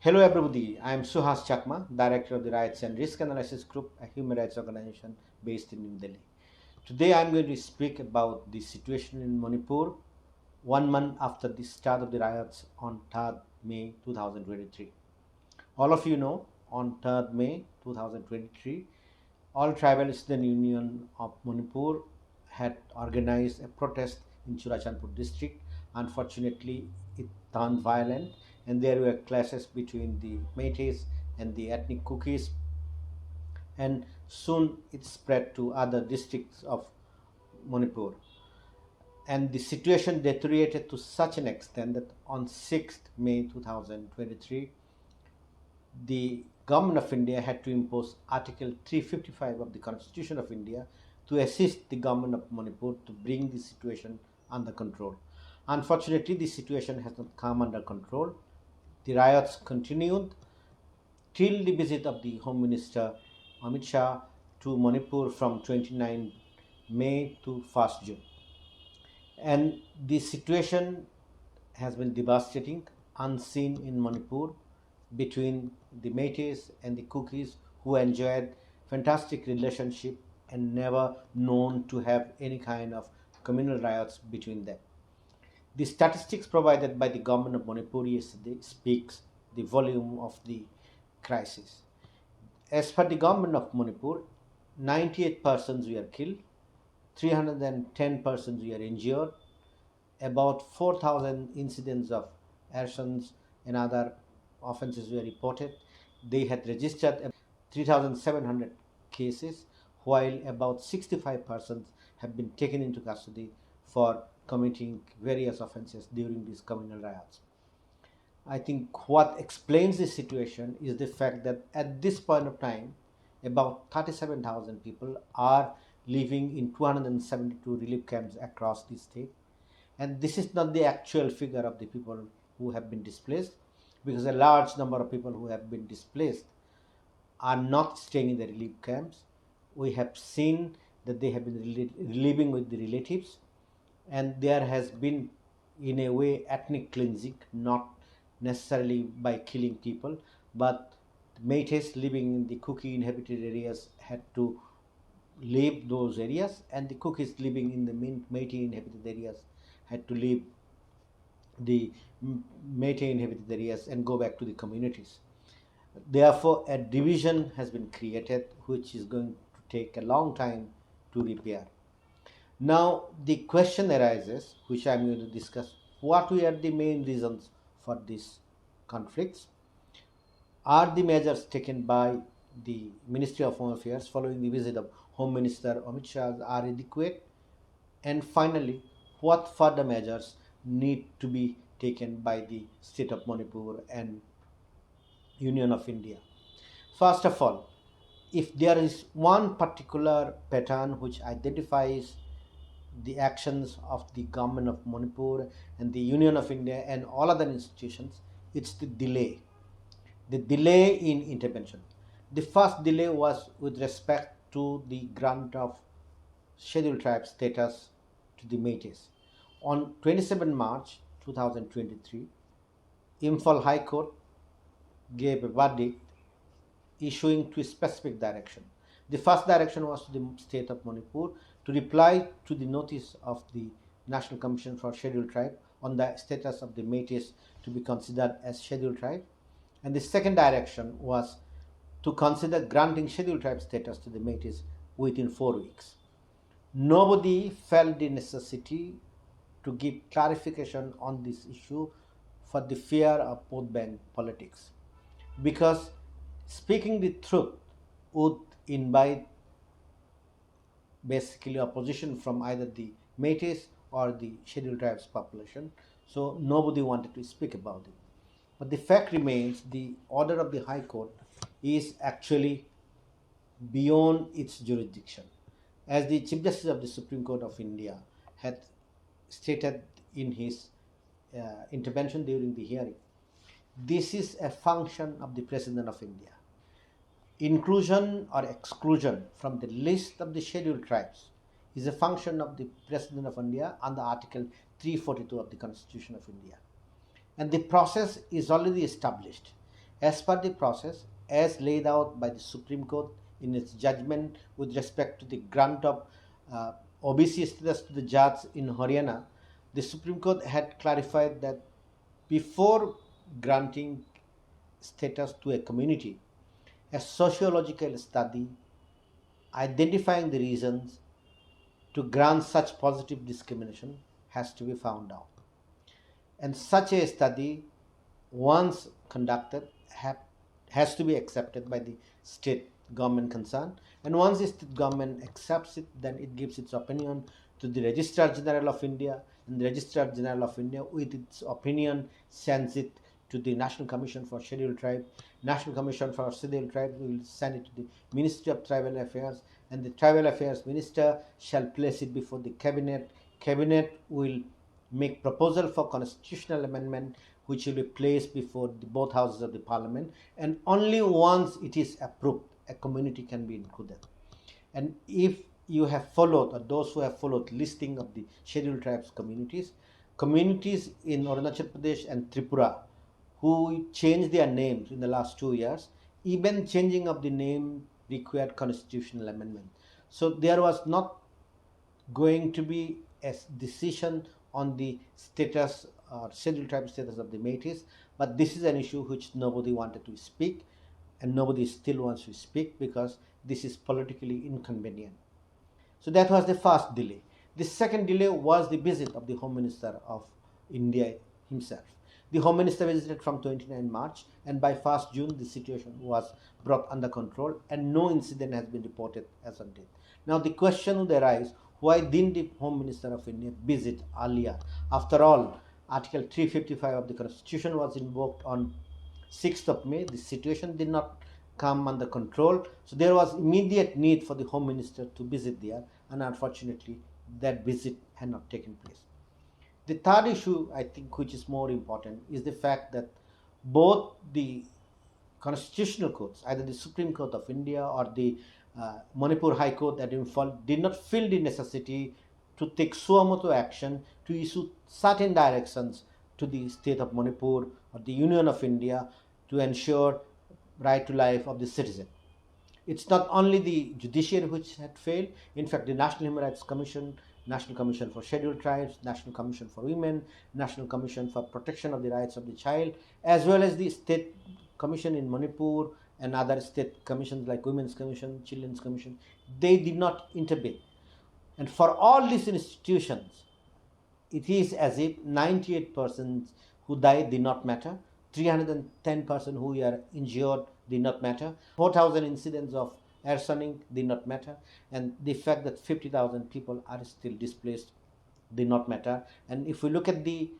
Hello everybody, I am Suhas Chakma, Director of the Riots and Risk Analysis Group, a human rights organization based in New Delhi. Today I am going to speak about the situation in Manipur 1 month after the start of the riots on 3rd May 2023. All of you know, on 3rd May 2023, all tribal student union of Manipur had organized a protest in Churachandpur district. Unfortunately, it turned violent, and there were clashes between the Meitis and the ethnic Kukis, and soon it spread to other districts of Manipur. And the situation deteriorated to such an extent that on 6th May 2023, the government of India had to impose Article 355 of the Constitution of India to assist the government of Manipur to bring the situation under control. Unfortunately, the situation has not come under control. The riots continued till the visit of the Home Minister Amit Shah to Manipur from 29 May to 1st June. And the situation has been devastating, unseen in Manipur, between the Meitis and the Kukis, who enjoyed fantastic relationship and never known to have any kind of communal riots between them. The statistics provided by the government of Manipur yesterday speaks the volume of the crisis. As per the government of Manipur, 98 persons were killed, 310 persons were injured, about 4,000 incidents of arsons and other offences were reported. They had registered 3,700 cases, while about 65 persons have been taken into custody for committing various offences during these communal riots. I think what explains this situation is the fact that at this point of time, about 37,000 people are living in 272 relief camps across the state. And this is not the actual figure of the people who have been displaced, because a large number of people who have been displaced are not staying in the relief camps. We have seen that they have been living with the relatives, and there has been, in a way, ethnic cleansing, not necessarily by killing people, but Meitis living in the Kuki inhabited areas had to leave those areas, and the Kukis living in the Meitei inhabited areas had to leave the Meitei inhabited areas and go back to the communities. Therefore, a division has been created which is going to take a long time to repair. Now, the question arises, which I am going to discuss: what were the main reasons for these conflicts? Are the measures taken by the Ministry of Home Affairs following the visit of Home Minister Amit Shah are adequate? And finally, what further measures need to be taken by the state of Manipur and Union of India? First of all, if there is one particular pattern which identifies the actions of the government of Manipur and the Union of India and all other institutions, it's the delay. The delay in intervention. The first delay was with respect to the grant of scheduled tribe status to the Meitis. On 27 March 2023, Imphal High Court gave a verdict issuing two specific directions. The first direction was to the state of Manipur to reply to the notice of the National Commission for Scheduled Tribe on the status of the Meitis to be considered as scheduled tribe. And the second direction was to consider granting scheduled tribe status to the Meitis within 4 weeks. Nobody felt the necessity to give clarification on this issue for the fear of vote bank politics, because speaking the truth would invite basically opposition from either the Métis or the scheduled tribes population, so nobody wanted to speak about it. But the fact remains, the order of the High Court is actually beyond its jurisdiction. As the Chief Justice of the Supreme Court of India had stated in his intervention during the hearing, this is a function of the President of India. Inclusion or exclusion from the list of the scheduled tribes is a function of the President of India under Article 342 of the Constitution of India. And the process is already established. as per the process as laid out by the Supreme Court in its judgment with respect to the grant of uh, OBC status to the Jats in Haryana. The Supreme Court had clarified that before granting status to a community, a sociological study identifying the reasons to grant such positive discrimination has to be found out. And such a study, once conducted, has to be accepted by the state government concerned. And once the state government accepts it, then it gives its opinion to the Registrar General of India, and the Registrar General of India, with its opinion, sends it to the National Commission for Scheduled Tribes. National Commission for Scheduled Tribes will send it to the Ministry of Tribal Affairs, and the Tribal Affairs Minister shall place it before the Cabinet. Cabinet will make proposal for constitutional amendment, which will be placed before both houses of the parliament, and only once it is approved, a community can be included. And if you have followed, or those who have followed listing of the scheduled tribes communities in Arunachal Pradesh and Tripura who changed their names in the last 2 years, even changing of the name required constitutional amendment. So there was not going to be a decision on the status or scheduled tribe status of the Meitis, but this is an issue which nobody wanted to speak, and nobody still wants to speak because this is politically inconvenient. So that was the first delay. The second delay was the visit of the Home Minister of India himself. The Home Minister visited from 29 March, and by 1st June the situation was brought under control and no incident has been reported as of date. Now the question would arise, why didn't the Home Minister of India visit earlier? After all, Article 355 of the Constitution was invoked on 6th of May. The situation did not come under control, so there was immediate need for the Home Minister to visit there, and unfortunately that visit had not taken place. The third issue, I think, which is more important, is the fact that both the constitutional courts, either the Supreme Court of India or the Manipur High Court at Imphal, did not feel the necessity to take suo motu action to issue certain directions to the state of Manipur or the Union of India to ensure right to life of the citizen. It's not only the judiciary which had failed. In fact, the National Human Rights Commission, National Commission for Scheduled Tribes, National Commission for Women, National Commission for Protection of the Rights of the Child, as well as the State Commission in Manipur and other state commissions like Women's Commission, Children's Commission, they did not intervene. And for all these institutions, it is as if 98 persons who died did not matter, 310 persons who were injured did not matter, 4,000 incidents of arsoning did not matter, and the fact that 50,000 people are still displaced did not matter. And if we look at the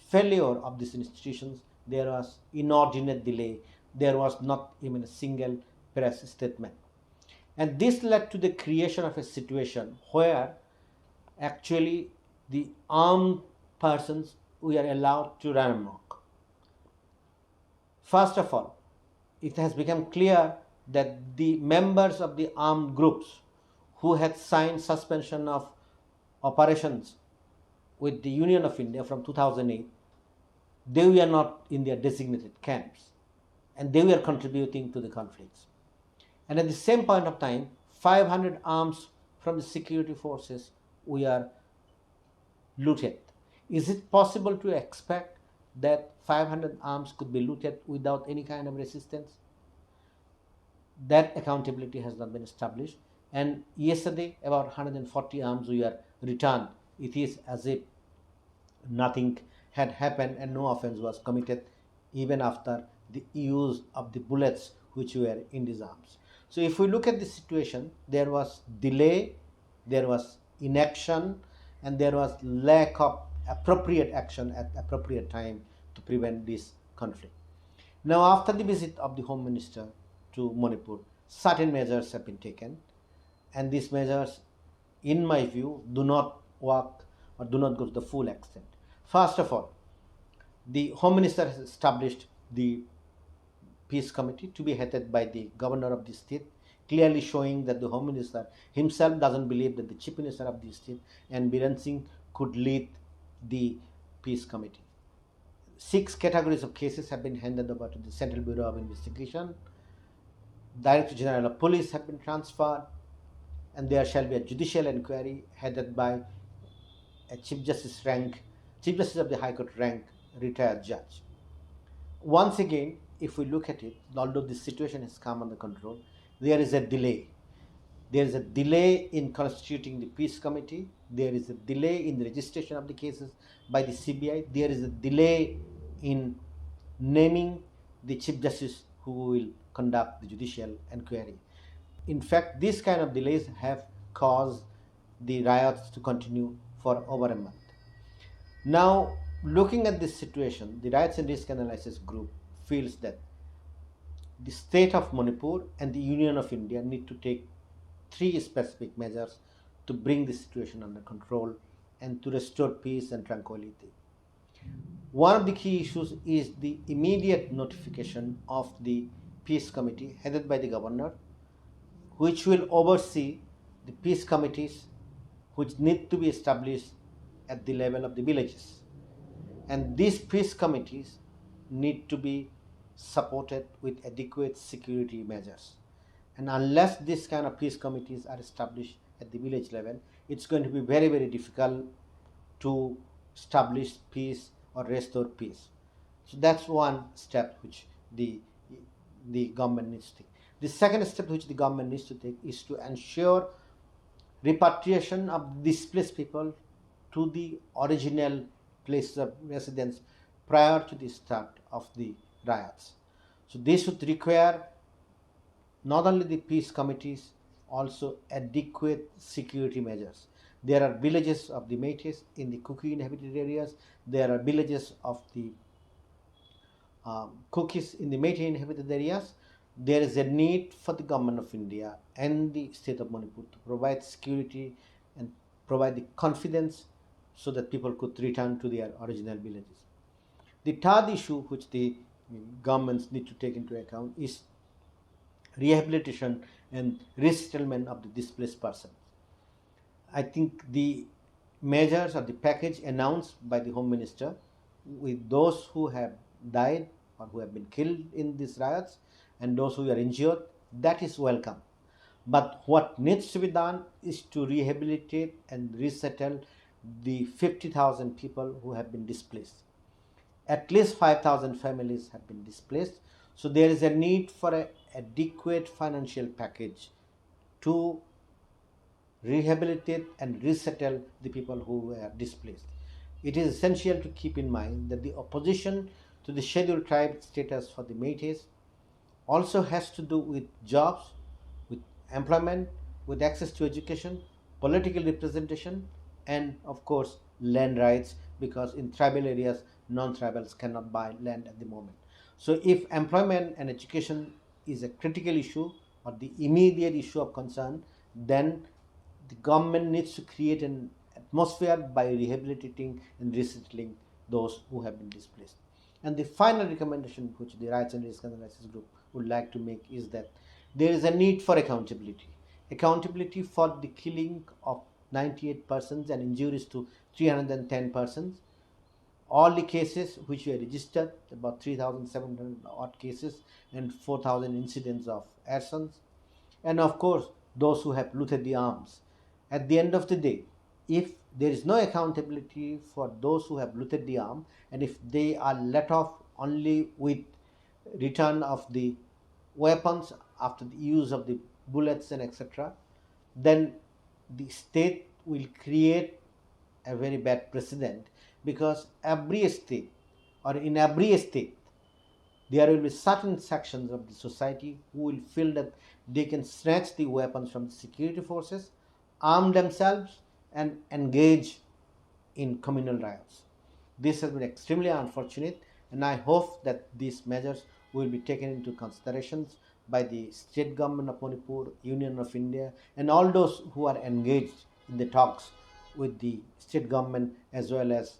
failure of these institutions, there was inordinate delay. There was not even a single press statement. And this led to the creation of a situation where actually the armed persons were allowed to run amok. First of all, it has become clear that the members of the armed groups who had signed suspension of operations with the Union of India from 2008, they were not in their designated camps and they were contributing to the conflicts. And at the same point of time, 500 arms from the security forces were looted. Is it possible to expect that 500 arms could be looted without any kind of resistance? That accountability has not been established. And yesterday, about 140 arms were returned. It is as if nothing had happened and no offense was committed even after the use of the bullets which were in these arms. So if we look at the situation, there was delay, there was inaction, and there was lack of appropriate action at appropriate time to prevent this conflict. Now, after the visit of the Home Minister to Manipur, certain measures have been taken, and these measures, in my view, do not work or do not go to the full extent. First of all, the Home Minister has established the Peace Committee to be headed by the Governor of the state, clearly showing that the Home Minister himself doesn't believe that the Chief Minister of the state and Biren Singh could lead the Peace Committee. 6 categories of cases have been handed over to the Central Bureau of Investigation. Director General of Police have been transferred, and there shall be a judicial inquiry headed by a Chief Justice of the High Court rank retired judge. Once again, if we look at it, although this situation has come under control, there is a delay. There is a delay in constituting the peace committee. There is a delay in the registration of the cases by the CBI. There is a delay in naming the Chief Justice who will conduct the judicial inquiry. In fact, these kind of delays have caused the riots to continue for over a month. Now, looking at this situation, the Riots and Risk Analysis Group feels that the state of Manipur and the Union of India need to take 3 specific measures to bring the situation under control and to restore peace and tranquility. One of the key issues is the immediate notification of the peace committee headed by the governor, which will oversee the peace committees which need to be established at the level of the villages. And these peace committees need to be supported with adequate security measures. And unless this kind of peace committees are established at the village level, it's going to be very, very difficult to establish peace or restore peace. So that's one step which the government needs to take. The second step which the government needs to take is to ensure repatriation of displaced people to the original places of residence prior to the start of the riots. So this would require not only the peace committees, also adequate security measures. There are villages of the Meitis in the Kuki inhabited areas. There are villages of the Kukis in the Metis inhabited areas. There is a need for the Government of India and the state of Manipur to provide security and provide the confidence so that people could return to their original villages. The third issue which the governments need to take into account is rehabilitation and resettlement of the displaced persons. I think the measures or the package announced by the Home Minister with those who have died or who have been killed in these riots and those who are injured, that is welcome. But what needs to be done is to rehabilitate and resettle the 50,000 people who have been displaced. At least 5,000 families have been displaced. So there is a need for an adequate financial package to rehabilitate and resettle the people who were displaced. It is essential to keep in mind that the opposition to the scheduled tribe status for the Meitis also has to do with jobs, with employment, with access to education, political representation, and of course land rights, because in tribal areas non-tribals cannot buy land at the moment. So if employment and education is a critical issue or the immediate issue of concern, then the government needs to create an atmosphere by rehabilitating and resettling those who have been displaced. And the final recommendation which the Rights and Risk Analysis Group would like to make is that there is a need for accountability. Accountability for the killing of 98 persons and injuries to 310 persons. All the cases which were registered, about 3,700 odd cases and 4,000 incidents of arsons. And of course, those who have looted the arms. At the end of the day, if there is no accountability for those who have looted the arm, and if they are let off only with return of the weapons after the use of the bullets and etc., then the state will create a very bad precedent, because every state or in every state there will be certain sections of the society who will feel that they can snatch the weapons from the security forces, arm themselves and engage in communal riots. This has been extremely unfortunate, and I hope that these measures will be taken into considerations by the State Government of Manipur, Union of India, and all those who are engaged in the talks with the state government as well as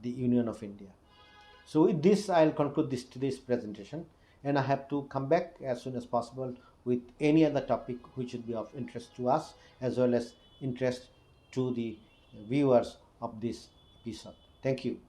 the Union of India. So with this, I'll conclude today's presentation, and I have to come back as soon as possible with any other topic which would be of interest to us as well as interest to the viewers of this episode. Thank you.